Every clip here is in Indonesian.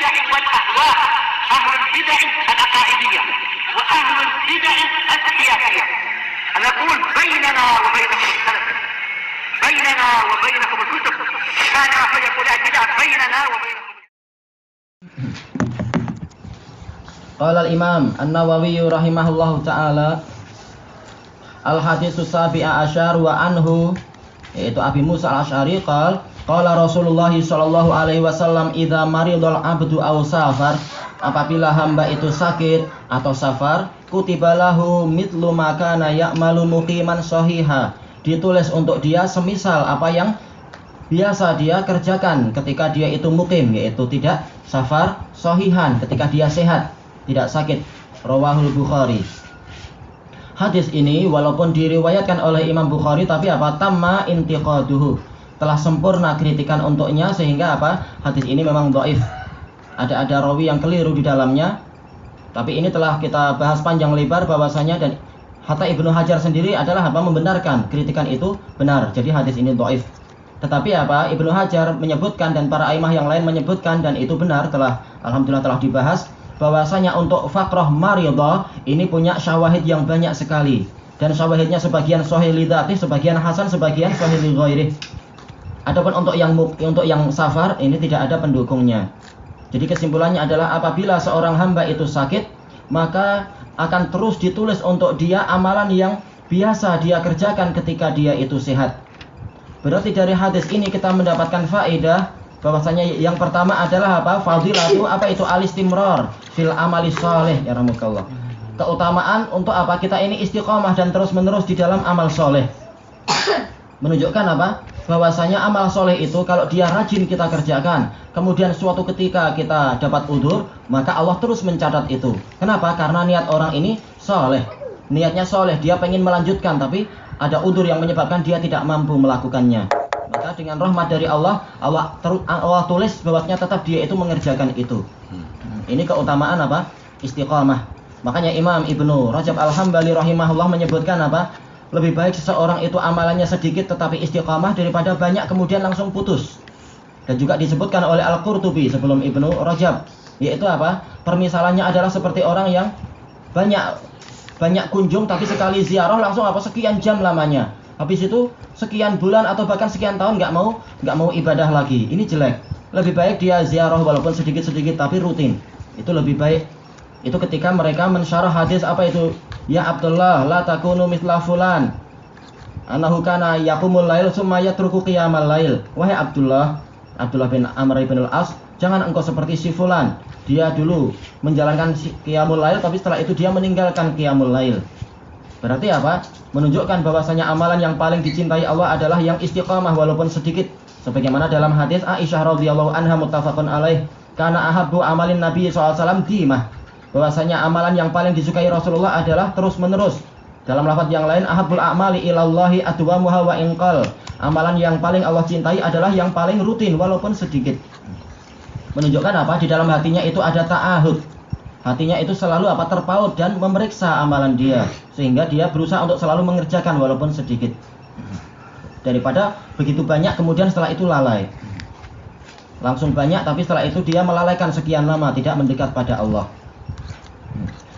البدع والأهواء، أهل البدع العقائدية وأهل البدع السياسية. نقول بيننا وبينكم السلف، بيننا وبينكم الكتب، كان فيقول البدع بيننا وبينكم. Qala al-Imam An-Nawawi rahimahullahu ta'ala, al-haditsus sabi'a asyar wa anhu, yaitu Abi Musa al-Asy'ari qala Rasulullah sallallahu alaihi wasallam, idza maridul abdu aw safar, apabila hamba itu sakit atau safar, kutibalahu mithlu ma kana ya'malu muqiman sahiha, ditulis untuk dia semisal apa yang biasa dia kerjakan ketika dia itu mukim, yaitu tidak safar, sahihan ketika dia sehat, tidak sakit. Rawahul Bukhari. Hadis ini walaupun diriwayatkan oleh Imam Bukhari, tapi apa? Tamma intiqaduhu, telah sempurna kritikan untuknya, sehingga apa? Hadis ini memang dhaif. Ada rawi yang keliru di dalamnya. Tapi ini telah kita bahas panjang lebar bahwasanya, dan hatta Ibnu Hajar sendiri adalah apa? Membenarkan kritikan itu benar. Jadi hadis ini dhaif. Tetapi apa? Ibnu Hajar menyebutkan dan para aimah yang lain menyebutkan, dan itu benar, telah alhamdulillah telah dibahas, bahwasanya untuk faqrah maridah ini punya syawahid yang banyak sekali, dan syawahidnya sebagian sahih li dzati, sebagian hasan, sebagian sahih li ghairi. Adapun untuk yang safar ini tidak ada pendukungnya. Jadi kesimpulannya adalah apabila seorang hamba itu sakit, maka akan terus ditulis untuk dia amalan yang biasa dia kerjakan ketika dia itu sehat. Berarti dari hadis ini kita mendapatkan faedah bahwasanya yang pertama adalah apa? Fadilatu, apa itu? Al-istimrar fil amali sholih, ya rahmukallah. Keutamaan untuk apa? Kita ini istiqomah dan terus-menerus di dalam amal soleh. Menunjukkan apa? Bahwasanya amal soleh itu kalau dia rajin kita kerjakan, kemudian suatu ketika kita dapat udzur, maka Allah terus mencatat itu. Kenapa? Karena niat orang ini soleh. Niatnya soleh, dia pengen melanjutkan, tapi ada udzur yang menyebabkan dia tidak mampu melakukannya. Maka dengan rahmat dari Allah tulis bahwasanya tetap dia itu mengerjakan itu. Ini keutamaan apa? Istiqamah. Makanya Imam Ibnu Rajab Al-Hambali rahimahullah menyebutkan apa? Lebih baik seseorang itu amalannya sedikit tetapi istiqamah daripada banyak kemudian langsung putus. Dan juga disebutkan oleh Al-Qurtubi sebelum Ibnu Rajab, yaitu apa? Permisalannya adalah seperti orang yang banyak kunjung tapi sekali ziarah langsung apa? Sekian jam lamanya. Habis itu sekian bulan atau bahkan sekian tahun nggak mau ibadah lagi. Ini jelek. Lebih baik dia ziarah walaupun sedikit-sedikit tapi rutin. Itu lebih baik. Itu ketika mereka mensyarah hadis apa itu? Ya Abdullah, la takunu mithla fulan, annahu kana yaqumul lail tsumma yatruku qiyamal lail. Wahai Abdullah bin Amr bin al-As, jangan engkau seperti si fulan. Dia dulu menjalankan qiyamul lail tapi setelah itu dia meninggalkan qiyamul lail. Berarti apa? Menunjukkan bahwasanya amalan yang paling dicintai Allah adalah yang istiqamah walaupun sedikit. Sebagaimana dalam hadis Aisyah radhiyallahu anha muttafaqun alaih, kana ahabbu amalin Nabi sallallahu alaihi wasallam dimah. Bahwasanya amalan yang paling disukai Rasulullah adalah terus-menerus. Dalam lafaz yang lain, ahabbul a'mali ilallahi adwamuha wa inqal. Amalan yang paling Allah cintai adalah yang paling rutin walaupun sedikit. Menunjukkan apa? Di dalam hatinya itu ada ta'ahud. Hatinya itu selalu apa? Terpaut dan memeriksa amalan dia, sehingga dia berusaha untuk selalu mengerjakan walaupun sedikit. Daripada begitu banyak kemudian setelah itu lalai. Langsung banyak tapi setelah itu dia melalaikan sekian lama tidak mendekat pada Allah.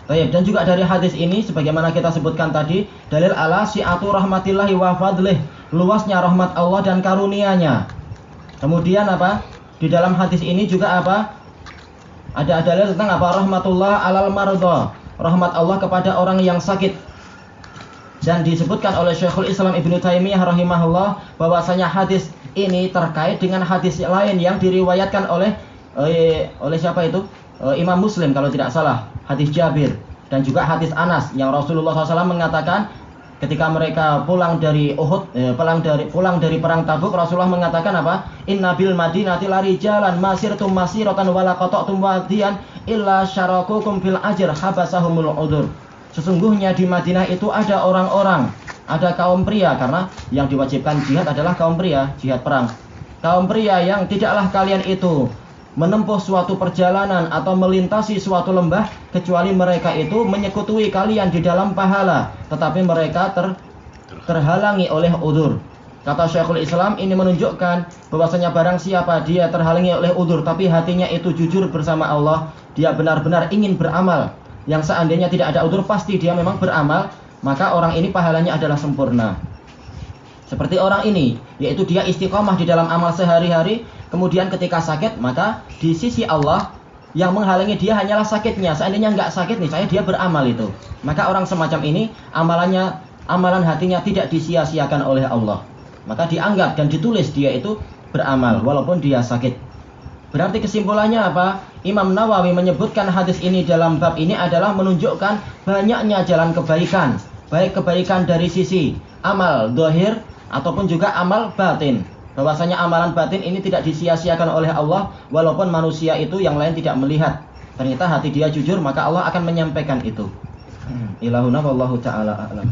Baik, dan juga dari hadis ini sebagaimana kita sebutkan tadi, dalil ala si'atu rahmatillahi wa fadlih, luasnya rahmat Allah dan karunia-Nya. Kemudian apa? Di dalam hadis ini juga apa? Ada dalil tentang apa? Rahmatullah alal marudha, rahmat Allah kepada orang yang sakit. Dan disebutkan oleh Syekhul Islam Ibnu Taimiyah rahimahullah bahwasanya hadis ini terkait dengan hadis lain yang diriwayatkan oleh siapa itu? Imam Muslim kalau tidak salah, hadis Jabir, dan juga hadis Anas yang Rasulullah SAW mengatakan ketika mereka pulang dari Uhud, pulang dari perang Tabuk, Rasulullah mengatakan apa? Inna bil madinati larijalan masirtum masiratan wala qata'tum wadiyan illa syarakukum fil ajr habasahumul udzur. Sesungguhnya di Madinah itu ada orang-orang, ada kaum pria, karena yang diwajibkan jihad adalah kaum pria, jihad perang. Kaum pria yang tidaklah kalian itu menempuh suatu perjalanan atau melintasi suatu lembah kecuali mereka itu menyekutui kalian di dalam pahala, tetapi mereka terhalangi oleh udzur. Kata Syekhul Islam, ini menunjukkan bahwasanya barang siapa dia terhalangi oleh udzur tapi hatinya itu jujur bersama Allah, dia benar-benar ingin beramal. Yang seandainya tidak ada udzur pasti dia memang beramal, maka orang ini pahalanya adalah sempurna. Seperti orang ini, yaitu dia istiqomah di dalam amal sehari-hari, kemudian ketika sakit, maka di sisi Allah yang menghalangi dia hanyalah sakitnya. Seandainya nggak sakit nih, saya dia beramal itu. Maka orang semacam ini, amalan hatinya tidak disia-siakan oleh Allah. Maka dianggap dan ditulis dia itu beramal, walaupun dia sakit. Berarti kesimpulannya apa? Imam Nawawi menyebutkan hadis ini dalam bab ini adalah menunjukkan banyaknya jalan kebaikan. Baik kebaikan dari sisi amal zahir ataupun juga amal batin. Bahwasanya amalan batin ini tidak disia-siakan oleh Allah, walaupun manusia itu yang lain tidak melihat. Ternyata hati dia jujur, maka Allah akan menyampaikan itu. Ilahuna wallahu ta'ala a'lam.